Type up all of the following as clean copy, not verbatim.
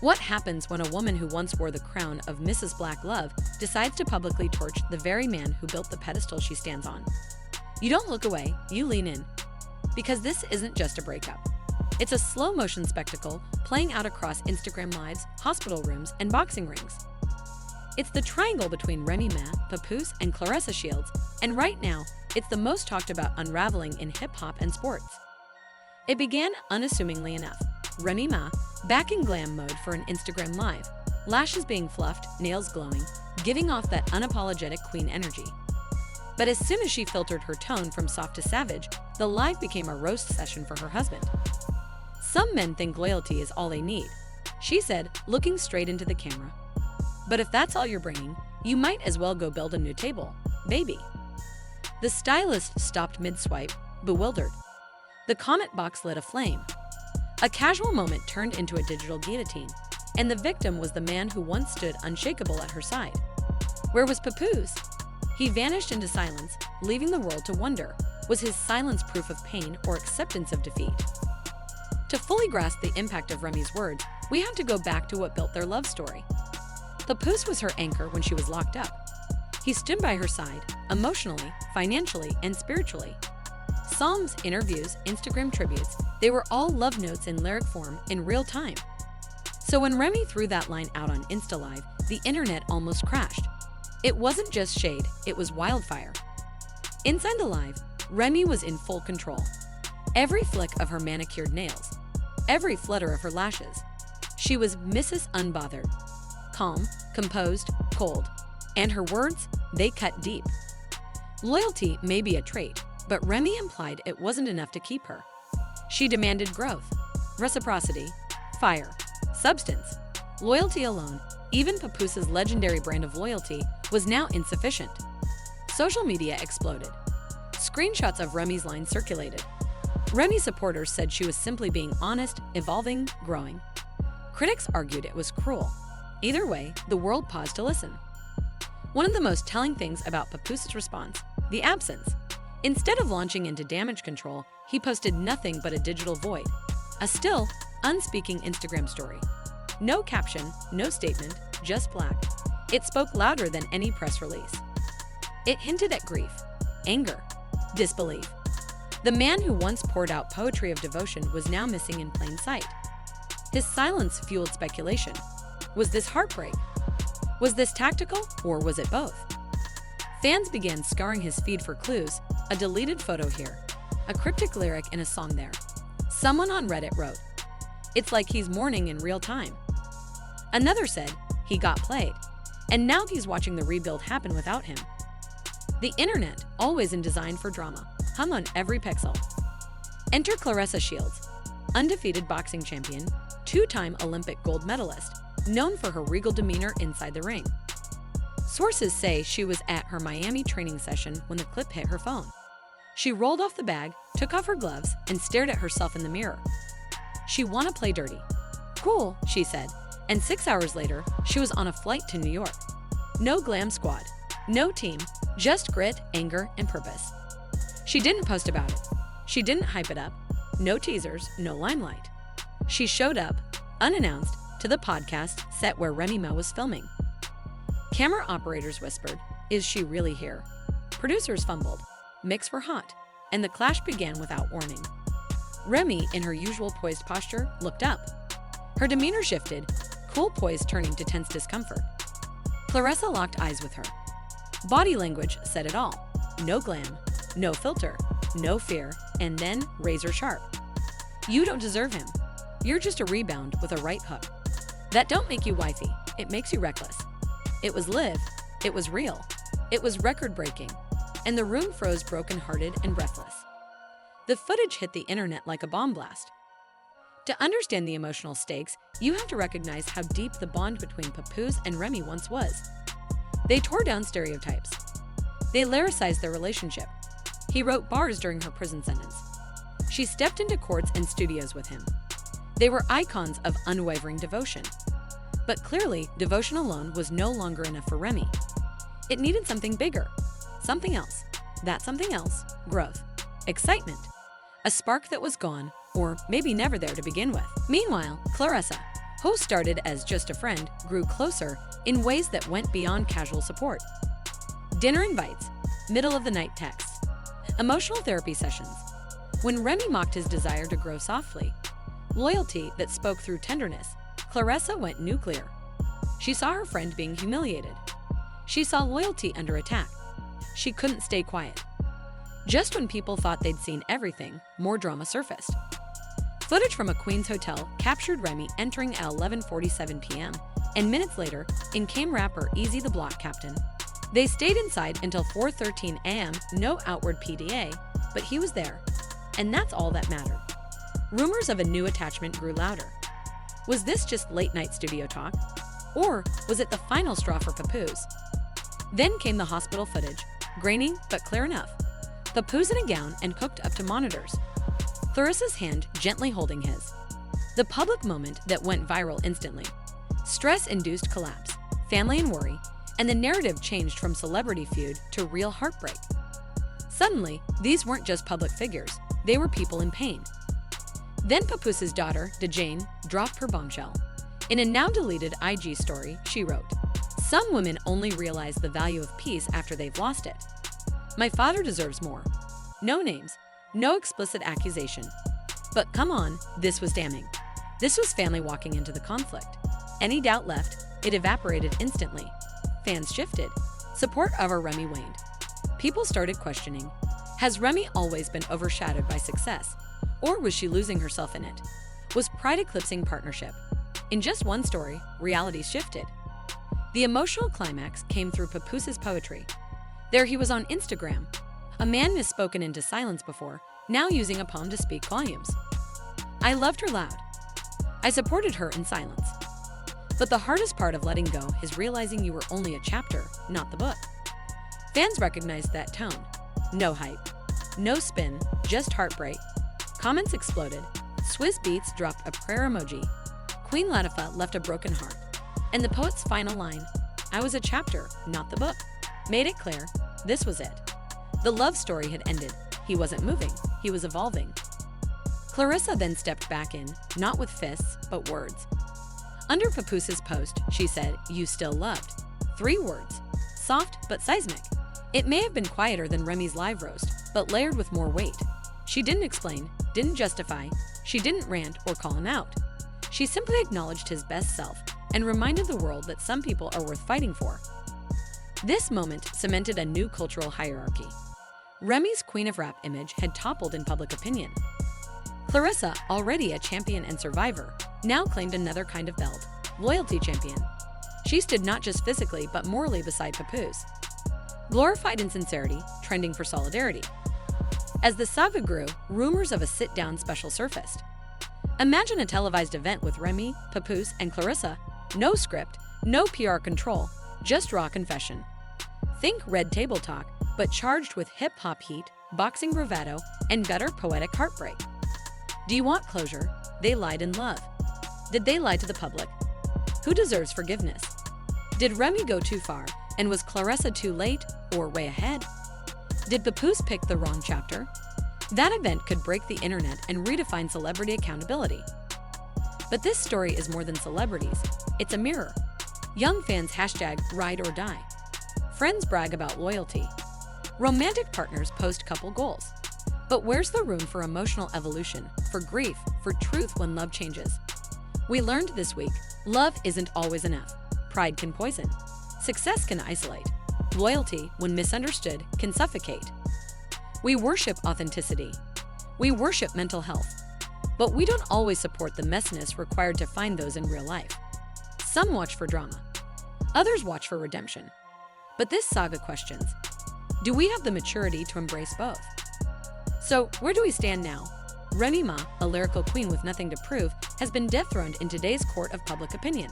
What happens when a woman who once wore the crown of Mrs. Black Love decides to publicly torch the very man who built the pedestal she stands on? You don't look away, you lean in. Because this isn't just a breakup. It's a slow-motion spectacle playing out across Instagram lives, hospital rooms, and boxing rings. It's the triangle between Remy, Papoose, and Clarissa Shields, and right now, it's the most talked about unraveling in hip-hop and sports. It began unassumingly enough. Remy back in glam mode for an Instagram live, lashes being fluffed, nails glowing, giving off that unapologetic queen energy. But as soon as she filtered her tone from soft to savage, the live became a roast session for her husband. Some men think loyalty is all they need, she said, looking straight into the camera. But if that's all you're bringing, you might as well go build a new table, baby. The stylist stopped mid-swipe, bewildered. The comment box lit aflame. A casual moment turned into a digital guillotine, and the victim was the man who once stood unshakable at her side. Where was Papoose? He vanished into silence, leaving the world to wonder, was his silence proof of pain or acceptance of defeat? To fully grasp the impact of Remy's words, we have to go back to what built their love story. Papoose was her anchor when she was locked up. He stood by her side, emotionally, financially, and spiritually. Songs, interviews, Instagram tributes, they were all love notes in lyric form in real time. So when Remy threw that line out on Insta Live, the internet almost crashed. It wasn't just shade, it was wildfire. Inside the live, Remy was in full control. Every flick of her manicured nails, every flutter of her lashes. She was Mrs. Unbothered. Calm, composed, cold. And her words, they cut deep. Loyalty may be a trait, but Remy implied it wasn't enough to keep her. She demanded growth, reciprocity, fire, substance. Loyalty alone, even Papoose's legendary brand of loyalty, was now insufficient. Social media exploded. Screenshots of Remy's line circulated. Remy supporters said she was simply being honest, evolving, growing. Critics argued it was cruel. Either way, the world paused to listen. One of the most telling things about Papoose's response, the absence. Instead of launching into damage control, he posted nothing but a digital void. A still, unspeaking Instagram story. No caption, no statement, just black. It spoke louder than any press release. It hinted at grief, anger, disbelief. The man who once poured out poetry of devotion was now missing in plain sight. His silence fueled speculation. Was this heartbreak? Was this tactical, or was it both? Fans began scouring his feed for clues, a deleted photo here, a cryptic lyric in a song there. Someone on Reddit wrote, "It's like he's mourning in real time." Another said, "He got played, and now he's watching the rebuild happen without him." The internet, always in design for drama, hung on every pixel. Enter Clarissa Shields, undefeated boxing champion, two-time Olympic gold medalist, known for her regal demeanor inside the ring. Sources say she was at her Miami training session when the clip hit her phone. She rolled off the bag, took off her gloves, and stared at herself in the mirror. "She wanna play dirty." "Cool," she said, and 6 hours later, she was on a flight to New York. No glam squad, no team, just grit, anger, and purpose. She didn't post about it. She didn't hype it up. No teasers, no limelight. She showed up, unannounced, to the podcast set where Remy was filming. Camera operators whispered, "Is she really here?" Producers fumbled, mics were hot, and the clash began without warning. Remy, in her usual poised posture, looked up. Her demeanor shifted, cool poise turning to tense discomfort. Claressa locked eyes with her. Body language said it all. No glam, no filter, no fear, and then razor sharp. "You don't deserve him. You're just a rebound with a right hook. That don't make you wifey, it makes you reckless." It was live, it was real, it was record-breaking, and the room froze broken-hearted and breathless. The footage hit the internet like a bomb blast. To understand the emotional stakes, you have to recognize how deep the bond between Papoose and Remy once was. They tore down stereotypes. They lyricized their relationship. He wrote bars during her prison sentence. She stepped into courts and studios with him. They were icons of unwavering devotion. But clearly, devotion alone was no longer enough for Remy. It needed something bigger, something else. That something else, growth, excitement, a spark that was gone, or maybe never there to begin with. Meanwhile, Claressa, Who started as just a friend grew closer in ways that went beyond casual support. Dinner invites, middle of the night texts, emotional therapy sessions. When Remy mocked his desire to grow softly, loyalty that spoke through tenderness, Claressa went nuclear. She saw her friend being humiliated. She saw loyalty under attack. She couldn't stay quiet. Just when people thought they'd seen everything, more drama surfaced. Footage from a Queens hotel captured Remy entering at 11:47 p.m., and minutes later, in came rapper Easy the Block Captain. They stayed inside until 4:13 a.m., no outward PDA, but he was there, and that's all that mattered. Rumors of a new attachment grew louder. Was this just late-night studio talk? Or was it the final straw for Papoose? Then came the hospital footage, grainy but clear enough. Papoose in a gown and cooked up to monitors. Clarissa's hand gently holding his. The public moment that went viral instantly. Stress-induced collapse, family and worry, and the narrative changed from celebrity feud to real heartbreak. Suddenly, these weren't just public figures, they were people in pain. Then Papoose's daughter, DeJane, dropped her bombshell. In a now-deleted IG story, she wrote, "Some women only realize the value of peace after they've lost it. My father deserves more." No names, no explicit accusation. But come on, this was damning. This was family walking into the conflict. Any doubt left, it evaporated instantly. Fans shifted. Support over Remy waned. People started questioning, has Remy always been overshadowed by success? Or was she losing herself in it? Was pride eclipsing partnership? In just one story, reality shifted. The emotional climax came through Papoose's poetry. There he was on Instagram, a man misspoken into silence before, now using a poem to speak volumes. I loved her loud. I supported her in silence. But the hardest part of letting go is realizing you were only a chapter, not the book. Fans recognized that tone. No hype, no spin, just heartbreak. Comments exploded. Swizz Beatz dropped a prayer emoji. Queen Latifah left a broken heart. And the poet's final line, I was a chapter, not the book, made it clear, this was it. The love story had ended. He wasn't moving, he was evolving. Clarissa then stepped back in, not with fists, but words. Under Papoose's post, she said, you still loved. 3 words, soft but seismic. It may have been quieter than Remy's live roast, but layered with more weight. She didn't explain, didn't justify, she didn't rant or call him out. She simply acknowledged his best self and reminded the world that some people are worth fighting for. This moment cemented a new cultural hierarchy. Remy's Queen of Rap image had toppled in public opinion. Clarissa, already a champion and survivor, now claimed another kind of belt, loyalty champion. She stood not just physically but morally beside Papoose. Glorified insincerity, trending for solidarity. As the saga grew, rumors of a sit-down special surfaced. Imagine a televised event with Remy, Papoose, and Clarissa. No script, no PR control, just raw confession. Think Red Table Talk, but charged with hip-hop heat, boxing bravado, and gutter poetic heartbreak. Do you want closure? They lied in love. Did they lie to the public? Who deserves forgiveness? Did Remy go too far, and was Clarissa too late or way ahead? Did Papoose pick the wrong chapter? That event could break the internet and redefine celebrity accountability. But this story is more than celebrities. It's a mirror. Young fans hashtag ride or die. Friends brag about loyalty. Romantic partners post couple goals. But where's the room for emotional evolution, for grief, for truth when love changes? We learned this week, love isn't always enough. Pride can poison. Success can isolate. Loyalty, when misunderstood, can suffocate. We worship authenticity. We worship mental health. But we don't always support the messiness required to find those in real life. Some watch for drama. Others watch for redemption. But this saga questions, do we have the maturity to embrace both? So, where do we stand now? Remy Ma, a lyrical queen with nothing to prove, has been dethroned in today's court of public opinion.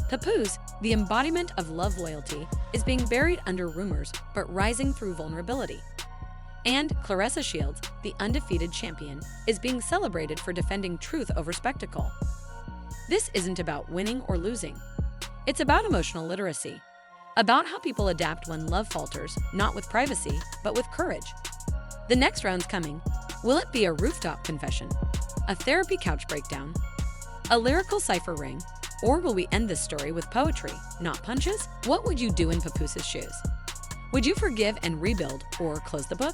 Papoose, the embodiment of love loyalty, is being buried under rumors but rising through vulnerability. And Clarissa Shields, the undefeated champion, is being celebrated for defending truth over spectacle. This isn't about winning or losing. It's about emotional literacy. About how people adapt when love falters, not with privacy, but with courage. The next round's coming. Will it be a rooftop confession? A therapy couch breakdown? A lyrical cipher ring? Or will we end this story with poetry, not punches? What would you do in Papoose's shoes? Would you forgive and rebuild or close the book?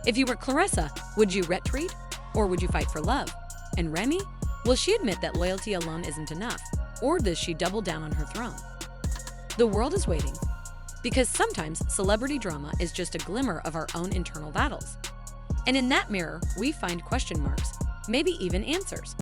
If you were Claressa, would you retreat or would you fight for love? And Remy, will she admit that loyalty alone isn't enough, or does she double down on her throne? The world is waiting, because sometimes celebrity drama is just a glimmer of our own internal battles. And in that mirror, we find question marks, maybe even answers.